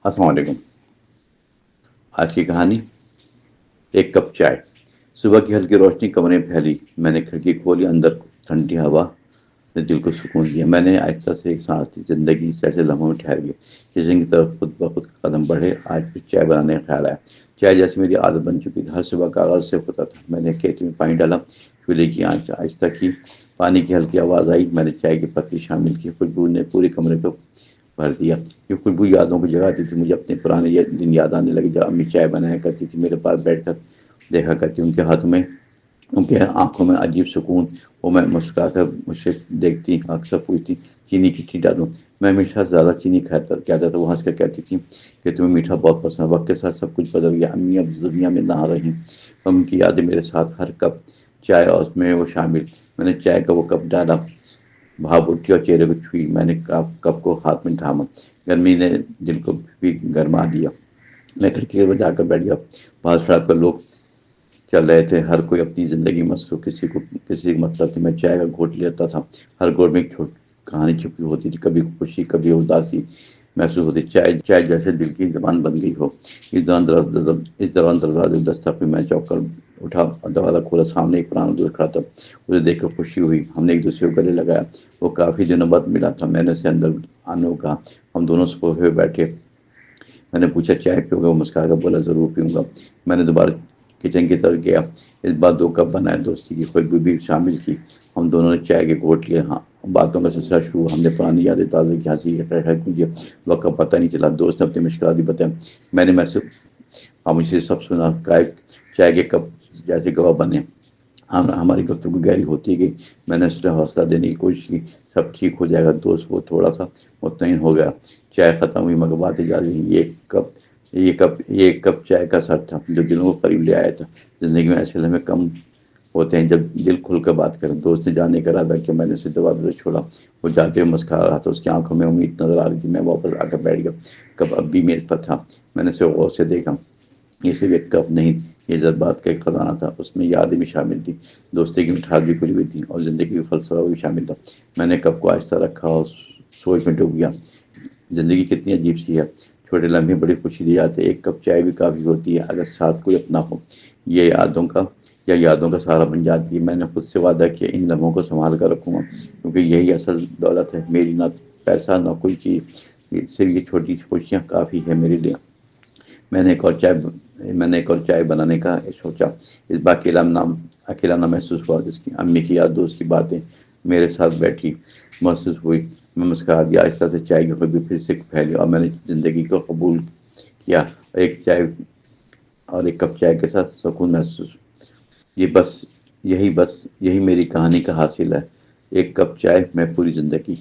السلام علیکم۔ آج کی کہانی ایک کپ چائے۔ صبح کی ہلکی روشنی کمرے میں پھیلی، میں نے کھڑکی کھولی، اندر ٹھنڈی ہوا نے دل کو سکون دیا۔ میں نے آہستہ سے ایک سانس لی، زندگی جیسے لمحوں میں ٹھہر گئی، کچن کی طرف خود بخود قدم بڑھے۔ آج پھر چائے بنانے کا خیال آیا۔ چائے جیسی میری عادت بن چکی تھی، ہر صبح کا آغاز سے ہوتا تھا۔ میں نے کیتلی میں پانی ڈالا، چولہے کی آنچ آہستہ کی، پانی کی ہلکی آواز آئی، میں نے چائے کی پتی شامل کی، خوشبو نے پورے کمرے کو بھر دیا۔ یہ خوشبو یادوں کو جگاتی تھی، مجھے اپنے پرانے دن یاد آنے لگے جب امی چائے بنایا کرتی تھی، میرے پاس بیٹھ کر دیکھا کرتی، ان کے ہاتھوں میں، ان کے آنکھوں میں عجیب سکون۔ وہ میں مسکرا کر مجھ سے دیکھتی، اکثر پوچھتی چینی کتنی ڈالوں۔ میں ہمیشہ زیادہ چینی کہتا تھا، وہ ہنس کر کہتی تھی کہ تمہیں میٹھا بہت پسند ہے۔ وقت کے ساتھ سب کچھ بدل گیا، امی اب دنیا میں نہ رہی، ان کی یادیں میرے ساتھ، ہر کپ چائے اور اس میں وہ شامل۔ میں نے چائے کا وہ کپ ڈالا، بھاپ اٹھی اور چہرے کو چھوئی، میں نے کپ کو ہاتھ میں تھاما، گرمی نے دل کو بھی گرما دیا۔ میں کھڑکی پر جا کر بیٹھ گیا، باہر سڑک پر لوگ چل رہے تھے، ہر کوئی اپنی زندگی میں مصروف، کسی کا مطلب تھی۔ میں چائے کا گھونٹ لیتا تھا، ہر گھونٹ میں ایک کہانی چھپی ہوتی تھی، کبھی خوشی کبھی اداسی محسوس ہوتی۔ چائے جیسے دل کی زبان بن گئی ہو۔ اس دوران دروازے دستک ہوئی، میں چوک کر اٹھا اور دروازہ کھولا، سامنے ایک پرانا دوست کھڑا تھا۔ اسے دیکھ کر خوشی ہوئی، ہم نے ایک دوسرے کو گلے لگایا۔ وہ کافی دنوں بعد ملا تھا، میں نے اسے اندر آنے کو کہا، ہم دونوں صفحے پہ بیٹھے۔ میں نے پوچھا چائے پیو گے؟ وہ مسکرا کر بولا ضرور پیوں گا۔ میں نے دوبارہ کچن کی طرف گیا، اس بار 2 کپ بنائے، دوستی کی خوشبو بھی شامل کی، ہم دونوں نے چائے کے گھونٹ لیے۔ ہاں، باتوں کا سلسلہ شروع ہوا، ہم نے پرانی یادیں تازہ کی، ہنسی کی، وقت کا پتہ نہیں چلا۔ دوست نے اپنی مشکلات بھی بتایا، میں نے محسوس خاموشی سے سب سنا۔ چائے کے کپ جیسے گواہ بنے، ہماری گفتگو گہری ہوتی گئی۔ میں نے اسے حوصلہ دینے کی کوشش کی، سب ٹھیک ہو جائے گا دوست۔ وہ تھوڑا سا مطمئن ہو گیا۔ چائے ختم ہوئی مگر باتیں جاری رہیں۔ یہ ایک کپ چائے کا اثر تھا جو دلوں کو قریب لے آیا تھا۔ زندگی میں ایسے لمحے کم ہوتے ہیں جب دل کھل کر بات کریں۔ دوست نے جانے کا ارادہ کیا، میں نے اسے دروازے سے چھوڑا، وہ جاتے ہوئے مسکرا رہا تھا، اس کی آنکھوں میں امید نظر آ رہی تھی۔ میں واپس آ کر بیٹھ گیا، کپ اب بھی میز پر تھا، میں نے اسے غور سے دیکھا۔ یہ صرف ایک کپ نہیں، یہ جذبات کا ایک خزانہ تھا، اس میں یادیں بھی شامل تھیں، دوستی کی مٹھاس بھی کھلی ہوئی تھی، اور زندگی کا فلسفہ بھی شامل تھا۔ میں نے کپ کو آہستہ رکھا اور سوچ میں ڈوب گیا۔ زندگی کتنی عجیب سی ہے، چھوٹے لمحے بڑی خوشی دی جاتے ہیں۔ ایک کپ چائے بھی کافی ہوتی ہے اگر ساتھ کوئی اپنا ہو، یہ یادوں کا سہارا بن جاتی ہے۔ میں نے خود سے وعدہ کیا ان لمحوں کو سنبھال کر رکھوں گا، کیونکہ یہی اصل دولت ہے میری، نہ پیسہ نہ کوئی چیز، صرف یہ چھوٹی خوشیاں کافی ہے میرے لیے۔ میں نے ایک اور چائے بنانے کا سوچا، اس بار اکیلا نہ محسوس ہوا، جس کی امی کی یاد، دوست کی باتیں میرے ساتھ بیٹھی محسوس ہوئی۔ میں مسکرا دیا، آہستہ سے چائے کی خوشبو پھر سے پھیلی اور میں نے زندگی کو قبول کیا، اور ایک کپ چائے کے ساتھ سکون محسوس۔ یہی میری کہانی کا حاصل ہے، ایک کپ چائے میں پوری زندگی۔